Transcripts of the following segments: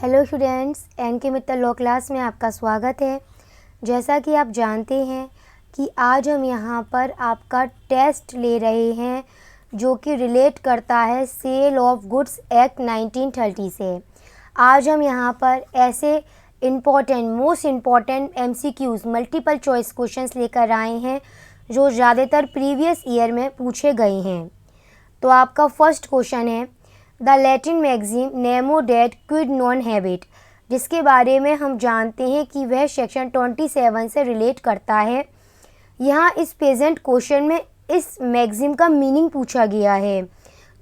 Hello students, N के Mittal law class में आपका स्वागत है। जैसा कि आप जानते हैं कि आज हम यहाँ पर आपका टेस्ट ले रहे हैं जो कि रिलेट करता है सेल ऑफ गुड्स एक्ट 1930 से। आज हम यहाँ पर ऐसे most important MCQs multiple choice questions लेकर आए हैं जो ज़्यादातर प्रीवियस ईयर में पूछे गए हैं। तो आपका फर्स्ट क्वेश्चन है the Latin magazine nemo dat quid non habet, जिसके बारे में हम जानते हैं कि वह सेक्शन 27 से रिलेट करता है। यहाँ इस प्रेजेंट क्वेश्चन में इस मैगजीन का मीनिंग पूछा गया है,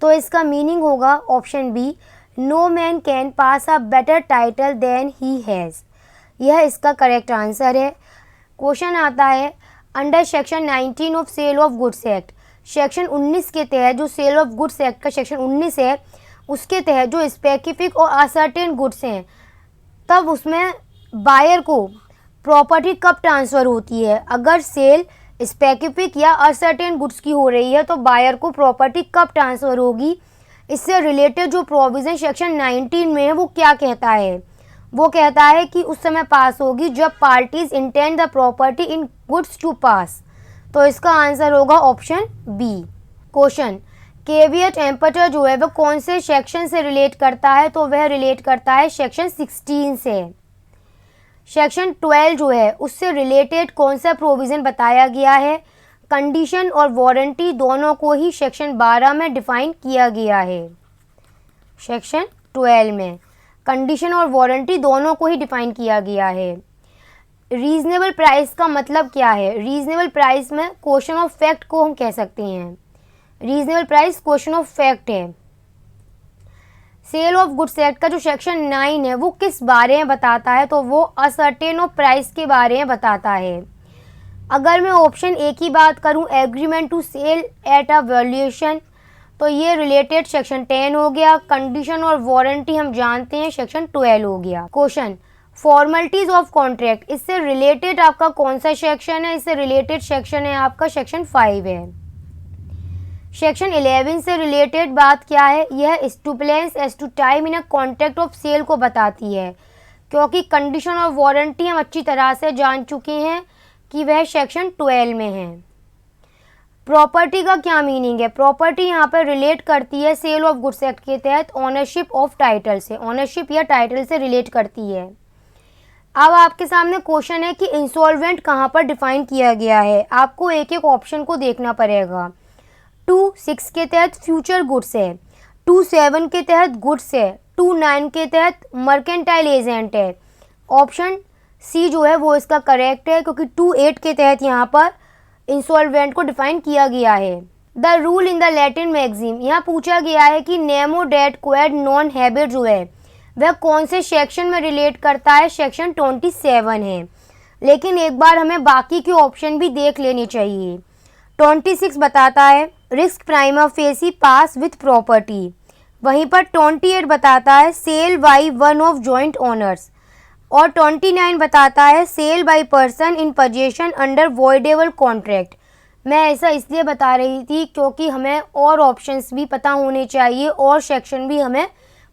तो इसका मीनिंग होगा option B, no man can pass a better title than he has. यह इसका करेक्ट आंसर है। क्वेश्चन आता है under section 19 of sale of goods act, section 19 के तहत जो सेल ऑफ गुड्स एक्ट का सेक्शन 19 है उसके तहत जो स्पेसिफिक और असर्टेन गुड्स हैं तब उसमें बायर को प्रॉपर्टी कब ट्रांसफ़र होती है। अगर सेल स्पेसिफिक या असर्टेन गुड्स की हो रही है तो बायर को प्रॉपर्टी कब ट्रांसफ़र होगी। इससे रिलेटेड जो प्रोविज़न सेक्शन 19 में है वो क्या कहता है, वो कहता है कि उस समय पास होगी जब parties intend the property in goods to pass. तो इसका आंसर होगा option B. Question caveat emptor जो है वह कौन से सेक्शन से रिलेट करता है, तो वह रिलेट करता है सेक्शन 16 से। सेक्शन 12 जो है उससे रिलेटेड कौन सा प्रोविज़न बताया गया है, कंडीशन और वारंटी दोनों को ही सेक्शन 12 में डिफाइन किया गया है। सेक्शन 12 में कंडीशन और वारंटी दोनों को ही डिफाइन किया गया है। रीजनेबल प्राइस का मतलब क्या है, रीजनेबल प्राइस में क्वेश्चन ऑफ फैक्ट को हम कह सकते हैं। Reasonable price question of fact है। सेल ऑफ गुड्स एक्ट का जो सेक्शन 9 है वो किस बारे में बताता है, तो वो असर्टेन ऑफ प्राइस के बारे में बताता है। अगर मैं ऑप्शन ए की बात करूं agreement to sell at a valuation, तो ये रिलेटेड सेक्शन 10 हो गया। कंडीशन और वारंटी हम जानते हैं सेक्शन 12 हो गया। क्वेश्चन फॉर्मेलिटीज ऑफ कॉन्ट्रैक्ट, इससे रिलेटेड आपका कौन सा सेक्शन है, इससे रिलेटेड सेक्शन है आपका सेक्शन 5 है। सेक्शन 11 से रिलेटेड बात क्या है, यह stipulations as to time in a contract of sale को बताती है, क्योंकि कंडीशन और वारंटी हम अच्छी तरह से जान चुके हैं कि वह सेक्शन 12 में है। प्रॉपर्टी का क्या मीनिंग है, प्रॉपर्टी यहाँ पर रिलेट करती है सेल ऑफ गुड्स एक्ट के तहत ओनरशिप ऑफ टाइटल से, ओनरशिप या टाइटल से रिलेट करती है। अब आपके सामने क्वेश्चन है कि इंसॉल्वेंट कहाँ पर डिफाइन किया गया है। आपको एक एक ऑप्शन को देखना पड़ेगा। 2(6) के तहत फ्यूचर गुड्स है, 2(7) के तहत गुड्स है, 2(9) के तहत मर्केंटाइल एजेंट है। ऑप्शन सी जो है वो इसका करेक्ट है, क्योंकि 2(8) के तहत यहाँ पर इंसॉल्वेंट को डिफाइन किया गया है। The rule in the Latin magazine, यहाँ पूछा गया है कि nemo dat quod non habet जो है वह कौन से सेक्शन में रिलेट करता है, सेक्शन 27 है। लेकिन एक बार हमें बाकी के ऑप्शन भी देख लेने चाहिए। 26 बताता है risk prima facie pass with property, वहीं पर 28 बताता है sale by one of joint owners, और 29 बताता है sale by person in position under voidable contract. मैं ऐसा इसलिए बता रही थी क्योंकि हमें और ऑप्शंस भी पता होने चाहिए और सेक्शन भी हमें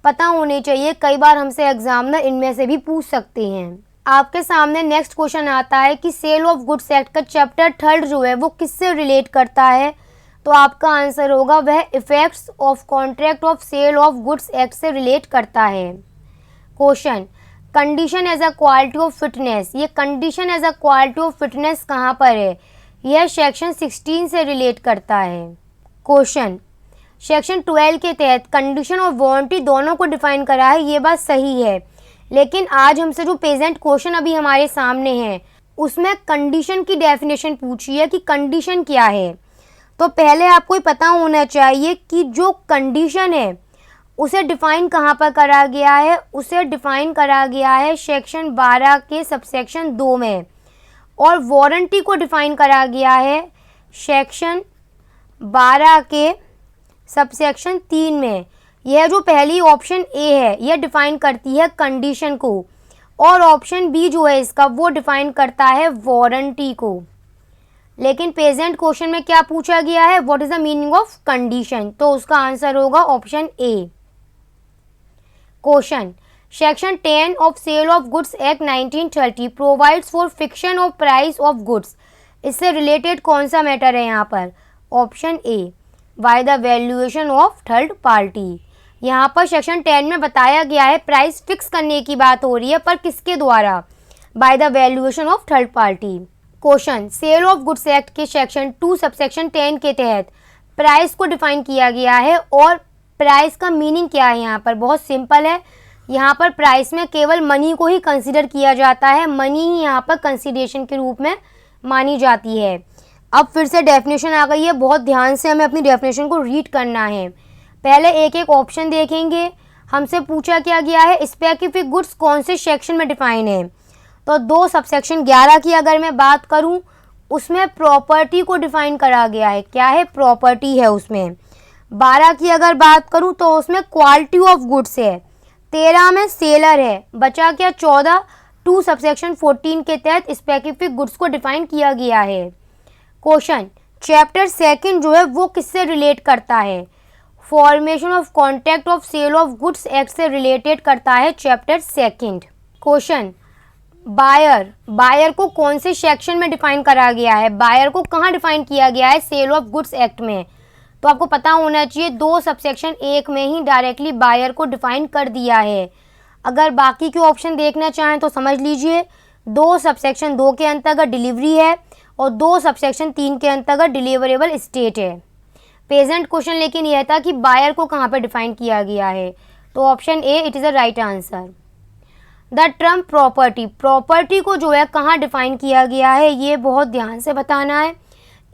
पता होने चाहिए। कई बार हमसे एग्जामिनर इनमें से भी पूछ सकते हैं। आपके सामने नेक्स्ट क्वेश्चन आता है कि सेल ऑफ गुड्स एक्ट का चैप्टर 3 जो है वो किससे रिलेट करता है, तो आपका आंसर होगा वह effects of contract of sale of goods act से रिलेट करता है। Question condition as a quality of fitness, ये condition as a quality of fitness कहाँ पर है, यह सेक्शन 16 से रिलेट करता है। क्वेश्चन सेक्शन 12 के तहत कंडीशन और वारंटी दोनों को डिफाइन करा है, ये बात सही है। लेकिन आज हमसे जो प्रेजेंट क्वेश्चन अभी हमारे सामने है उसमें कंडीशन की डेफिनेशन पूछी है कि कंडीशन क्या है। तो पहले आपको पता होना चाहिए कि जो कंडीशन है उसे डिफाइन कहाँ पर करा गया है, उसे डिफाइन करा गया है सेक्शन 12 के सबसेक्शन 2 में, और वारंटी को डिफाइन करा गया है सेक्शन 12 के सबसेक्शन 3 में। यह जो पहली ऑप्शन ए है यह डिफाइन करती है कंडीशन को, और ऑप्शन बी जो है इसका वो डिफाइन करता है वारंटी को। लेकिन प्रेजेंट क्वेश्चन में क्या पूछा गया है, what is the meaning of condition, तो उसका आंसर होगा option A. Question section 10 of sale of goods act 1930 provides for fiction of price of goods. इससे रिलेटेड कौन सा मैटर है यहाँ पर? Option A, by the valuation of third party. यहाँ पर सेक्शन 10 में बताया गया है प्राइस फिक्स करने की बात हो रही है, पर किसके द्वारा? By the valuation of third party. Question, sale of goods act के सेक्शन 2 सबसेक्शन 10 के तहत प्राइस को डिफाइन किया गया है, और प्राइस का मीनिंग क्या है यहाँ पर? बहुत सिंपल है, यहाँ पर प्राइस में केवल मनी को ही कंसीडर किया जाता है, मनी ही यहाँ पर कंसीडरेशन के रूप में मानी जाती है। अब फिर से डेफिनेशन आ गई है, बहुत ध्यान से हमें अपनी डेफिनेशन को रीड करना है। पहले एक एक ऑप्शन देखेंगे। हमसे पूछा क्या गया है, स्पेसिफिक गुड्स कौन से सेक्शन में डिफाइन है? तो 2 सबसेक्शन 11 की अगर मैं बात करूं, उसमें प्रॉपर्टी को डिफाइन करा गया है। क्या है? प्रॉपर्टी है उसमें। 12 की अगर बात करूं तो उसमें क्वालिटी ऑफ गुड्स है। 13 में सेलर है। बचा क्या? 14 2 सबसेक्शन 14 के तहत स्पेसिफिक गुड्स को डिफाइन किया गया है। क्वेश्चन, चैप्टर 2 जो है वो किससे रिलेट करता है? Formation of contract of sale of goods act से रिलेटेड करता है चैप्टर 2। क्वेश्चन, बायर को कौन से सेक्शन में डिफाइन करा गया है? बायर को कहाँ डिफाइन किया गया है सेल ऑफ गुड्स एक्ट में? तो आपको पता होना चाहिए 2 सबसेक्शन 1 में ही डायरेक्टली बायर को डिफाइन कर दिया है। अगर बाकी के ऑप्शन देखना चाहें तो समझ लीजिए 2 सबसेक्शन 2 के अंतर्गत डिलीवरी है और 2 सबसेक्शन 3 के अंतर्गत डिलीवरेबल स्टेट है। प्रेजेंट क्वेश्चन लेकिन यह था कि बायर को कहाँ पर डिफाइन किया गया है, तो option A it is a right answer. The term property को जो है कहाँ डिफाइन किया गया है, ये बहुत ध्यान से बताना है।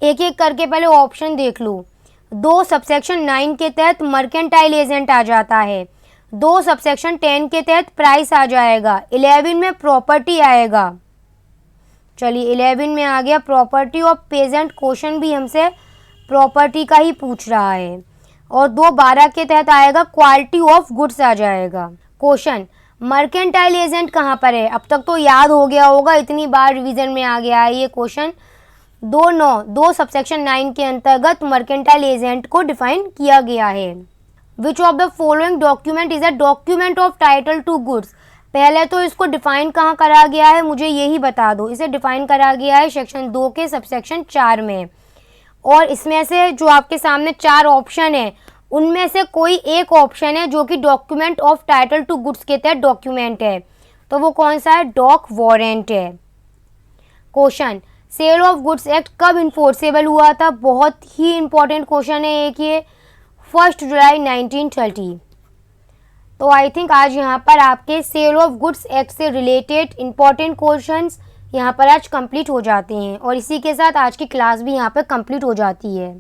एक एक करके पहले ऑप्शन देख लो। 2 सबसेक्शन 9 के तहत मर्केंटाइल एजेंट आ जाता है। 2 सबसेक्शन 10 के तहत प्राइस आ जाएगा। 11 में प्रॉपर्टी आएगा। चलिए 11 में आ गया प्रॉपर्टी, और प्रेजेंट क्वेश्चन भी हमसे प्रॉपर्टी का ही पूछ रहा है। और 2 12 के तहत आएगा क्वालिटी ऑफ गुड्स आ जाएगा। क्वेश्चन, मर्केंटाइल एजेंट कहाँ पर है? अब तक तो याद हो गया होगा, इतनी बार रिवीजन में आ गया है ये क्वेश्चन। 2 सबसेक्शन 9 के अंतर्गत मर्केंटाइल एजेंट को डिफाइन किया गया है। Which of the following document is a document of title to goods? पहले तो इसको डिफाइन कहाँ करा गया है, मुझे यही बता दो। इसे डिफाइन करा गया है सेक्शन 2 के सबसेक्शन 4 में, और इसमें से जो आपके सामने 4 ऑप्शन है उनमें से कोई एक ऑप्शन है जो कि document of title to goods के तहत डॉक्यूमेंट है, तो वो कौन सा है? डॉक वारंट है। Question, sale of goods act कब इन्फोर्सेबल हुआ था? बहुत ही इंपॉर्टेंट क्वेश्चन है एक ये, 1 जुलाई 1930। तो आई थिंक आज यहाँ पर आपके सेल ऑफ गुड्स एक्ट से रिलेटेड इंपॉर्टेंट क्वेश्चंस यहाँ पर आज कंप्लीट हो जाते हैं, और इसी के साथ आज की क्लास भी यहाँ पर कंप्लीट हो जाती है।